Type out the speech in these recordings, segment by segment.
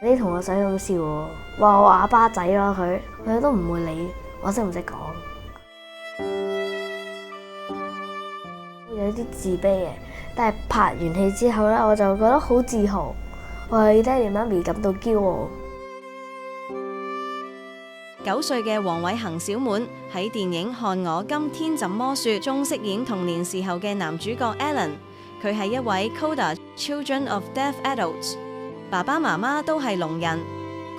啲同學仔咁笑喎，話我啞巴仔咯，佢都唔會理我識唔識講，有啲自卑嘅。但係拍完戲之後咧，我就覺得好自豪，為爹哋媽咪感到驕傲。9歲嘅黃偉恒小滿喺電影《看我今天怎麼說》中飾演童年時候嘅男主角 Alan， 佢係一位 CODA Children of Deaf Adults， 爸爸媽媽都係聾人，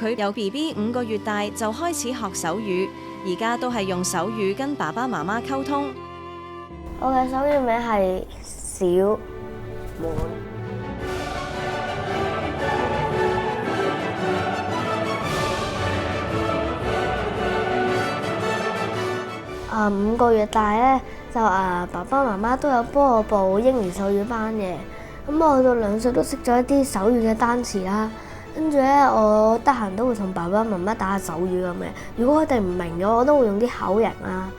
佢由 BB 5個月大就開始學手語，而家都係用手語跟爸爸媽媽溝通。我嘅手語名係小滿。5個月大咧，就爸爸媽媽都有幫我報嬰兒手語班嘅。咁我到2歲都識咗一啲手語嘅單詞啦。跟住咧，我得閒都會同爸爸媽媽打下手語咁嘅。如果佢哋唔明咗，我都會用啲口型啦。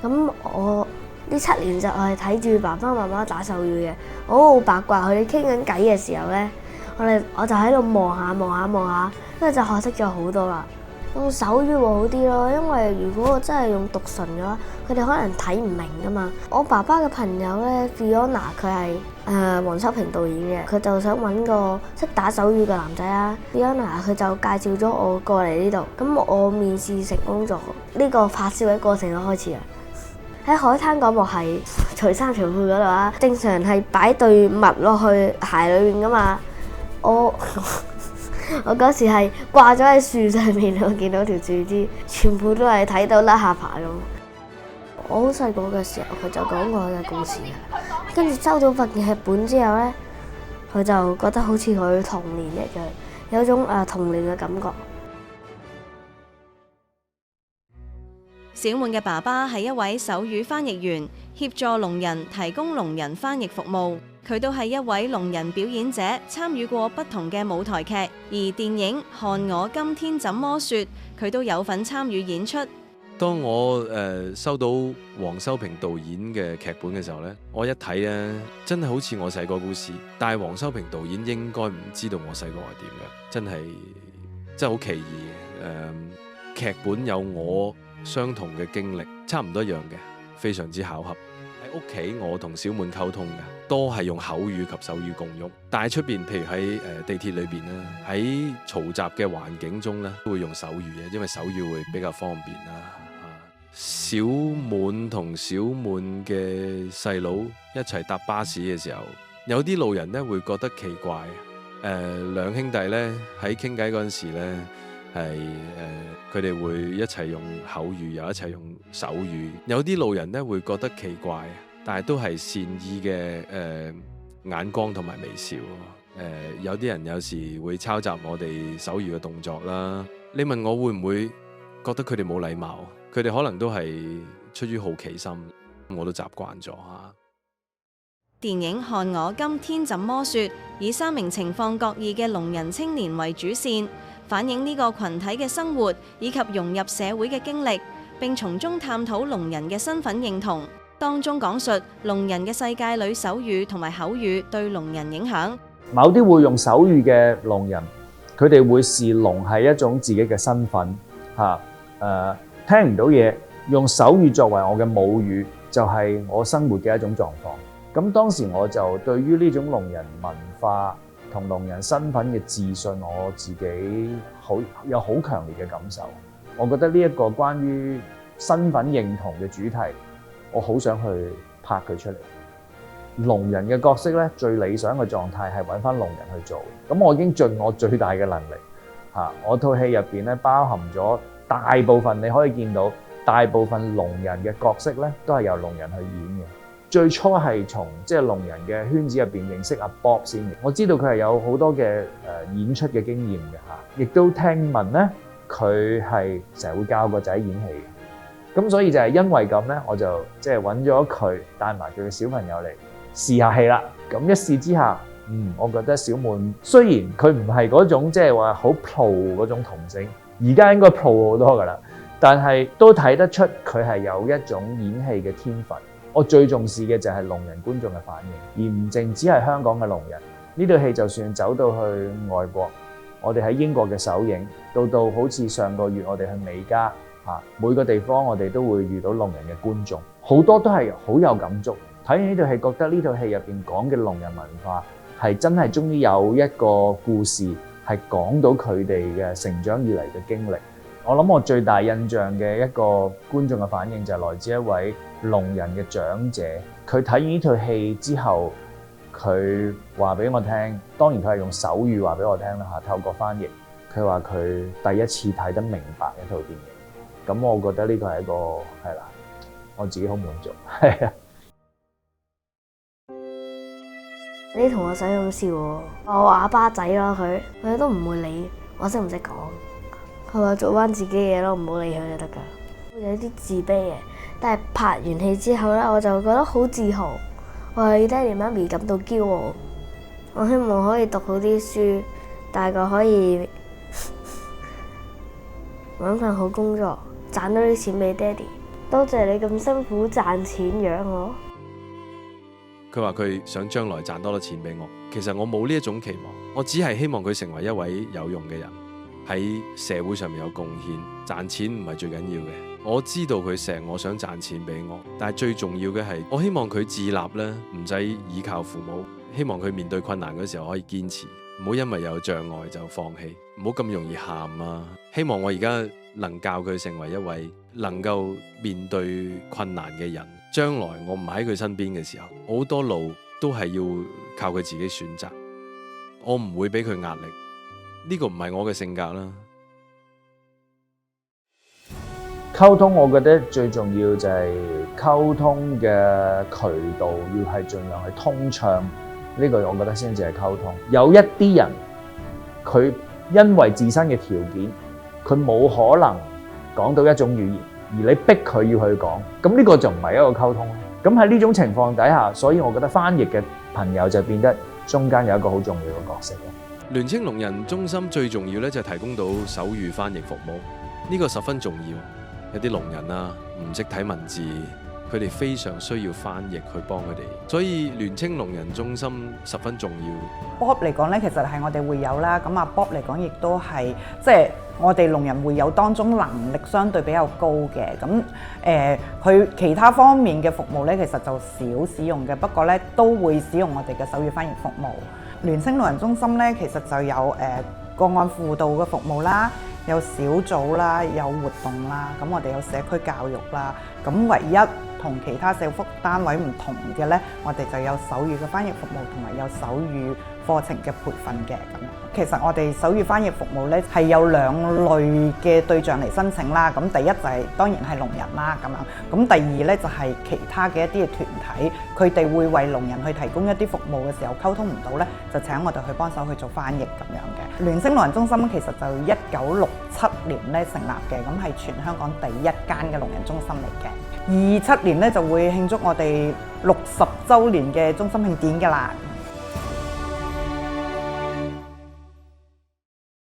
咁我呢7年就係睇住爸爸媽媽打手語嘅。我好八卦，佢哋傾緊偈嘅時候咧，我就喺度望下，跟住就學識咗好多啦。用手語會好啲咯，因為如果我真係用讀唇嘅話，佢哋可能睇唔明噶嘛。我爸爸嘅朋友咧 Fiona， 佢係黃修平導演嘅，佢就想揾個識打手語嘅男仔啊。Fiona 佢就介紹咗我過嚟呢度，咁我面試成功咗，呢個發燒嘅過程就開始啦。喺海灘嗰幕係除衫除褲嗰度啊，正常係擺對襪落去鞋裏面噶嘛，我嗰時係掛咗喺樹上面，我見到條樹枝，全部都係睇到甩下巴咁。我好細個嘅時候，佢就講過嘅故事啊。跟住收到份劇本之後咧，佢就覺得好似佢童年一樣，有種童年嘅感覺。小滿嘅爸爸係一位手語翻譯員，協助聾人提供聾人翻譯服務。佢都係一位聾人表演者，參與過不同嘅舞台劇，而電影《看我今天怎麼說》，佢都有份參與演出。當我收到黃修平導演嘅劇本嘅時候呢，我一睇咧，真係好似我細個故事。但係黃修平導演應該唔知道我細個係點嘅，真係好奇異嘅。劇本有我相同嘅經歷，差唔多一樣嘅，非常之巧合。喺屋企我同小滿溝通嘅，都係用口語及手語共用。但係出邊，譬如喺地鐵裏邊啦，喺嘈雜嘅環境中咧，都會用手語嘅，因為手語會比較方便啦。小滿同小滿嘅細佬一齊搭巴士嘅時候，有啲路人咧會覺得奇怪。兩兄弟咧喺傾偈嗰陣時咧，佢哋會一齊用口語，又一齊用手語。有啲路人咧會覺得奇怪，但係都係善意嘅眼光同埋微笑。有啲人有時會抄襲我哋手語嘅動作啦。你問我會唔會覺得佢哋冇禮貌？佢哋可能都係出於好奇心，我都習慣咗嚇。電影《看我今天怎麼說》以3名情況各異嘅聾人青年為主線，反映呢個群體嘅生活以及融入社會嘅經歷，並從中探討聾人嘅身份認同。當中講述聾人嘅世界裏手語同埋口語對聾人影響。某啲會用手語嘅聾人，佢哋會視聾係一種自己嘅身份嚇。聽唔到嘢，用手語作為我嘅母語，就係我生活嘅一種狀況。咁當時我就對於呢種聾人文化同聾人身份嘅自信，我自己有好強烈嘅感受。我覺得呢一個關於身份認同嘅主題，我好想去拍佢出嚟。聾人嘅角色咧，最理想嘅狀態係揾翻聾人去做。咁我已經盡我最大嘅能力嚇。我套戲入邊咧，包含咗大部分，你可以見到大部分聾人嘅角色咧，都係由聾人去演嘅。最初係從即係聾人嘅圈子入邊認識阿 Bob 先嘅。我知道佢係有好多嘅演出嘅經驗嘅嚇，亦都聽聞咧佢係成日會教個仔演戲嘅。咁所以就係因為咁咧，我就即係揾咗佢帶埋佢嘅小朋友嚟試下戲啦。咁一試之下，我覺得小滿雖然佢唔係嗰種即係話好 pro 嗰種童星，而家應該 pro 好多噶啦，但係都睇得出佢係有一種演戲嘅天分。我最重視嘅就係聾人觀眾嘅反應，而唔淨只係香港嘅聾人。呢套戲就算走到去外國，我哋喺英國嘅首映，到好似上個月我哋去美加每個地方我哋都會遇到聾人嘅觀眾，好多都係好有感觸。睇完呢套戲，覺得呢套戲入邊講嘅聾人文化係真係終於有一個故事係講到佢哋嘅成長以嚟嘅經歷。我諗我最大印象嘅一個觀眾嘅反應就係來自一位聾人嘅長者，佢睇完呢套戲之後，佢話俾我聽，當然佢係用手語話俾我聽啦嚇，透過翻譯，佢話佢第一次睇得明白一套電影。咁我覺得呢個係一個係啦，我自己好滿足，係啊。你同我使咁笑喎，我啞巴仔咯，佢都唔會理我識唔識講。佢話做翻自己嘢咯，唔好理佢就得㗎。有啲自卑嘅，但係拍完戲之後咧，我就覺得好自豪，我為爹哋媽咪感到驕傲。我希望可以讀好啲書，大個可以揾份好工作，賺多啲錢俾爹哋。多謝你咁辛苦賺錢養我。佢話佢想將來賺多啲錢俾我，其實我冇呢一種期望，我只係希望佢成為一位有用嘅人，喺社會上面有貢獻。賺錢唔係最緊要嘅，我知道佢成日我想賺錢俾我，但係最重要嘅係我希望佢自立咧，唔使依靠父母，希望佢面對困難嗰時候可以堅持，唔好因為有障礙就放棄，唔好咁容易喊啊！希望我而家能教佢成為一位能夠面對困難嘅人，將來我唔喺佢身邊嘅時候，好多路都係要靠佢自己選擇，我唔會俾佢壓力，呢個唔係我嘅性格啦。溝通我覺得最重要就係溝通嘅渠道要係盡量係通暢，呢個我覺得先至係溝通。有一啲人佢因為自身嘅條件，佢冇可能講到一種語言，而你逼佢要去講，咁呢個就唔係一個溝通。咁喺呢種情況底下，所以我覺得翻譯嘅朋友就變得中間有一個好重要嘅角色咯。聯青聾人中心最重要咧就係提供到手語翻譯服務，呢個十分重要。有啲聾人啊，唔識睇文字，佢哋非常需要翻譯去幫佢哋，所以聯青聾人中心十分重要。Bob 嚟講咧，其實係我哋會友啦。咁Bob嚟講，亦都係即係我哋聾人會友當中能力相對比較高嘅。咁佢其他方面嘅服務咧，其實就少使用嘅。不過咧，都會使用我哋嘅手語翻譯服務。聯青聾人中心咧，其實就有個案輔導嘅服務啦。有小組啦，有活動啦，咁我哋有社區教育啦。咁唯一同其他社福單位唔同嘅呢，我哋就有手語嘅翻譯服務同埋有手語課程嘅培訓嘅咁。其實我哋手語翻譯服務呢係有兩類嘅對象嚟申請啦。咁第一就係當然係聾人啦咁樣。咁第二呢，就係其他嘅一啲嘅團體，佢哋會為聾人去提供一啲服務嘅時候溝通唔到呢，就請我哋去幫手去做翻譯咁樣嘅。聯青聾人中心其實就1967年咧成立嘅，咁係全香港第一間嘅聾人中心嚟嘅。27年咧就會慶祝我哋60週年嘅中心慶典㗎啦。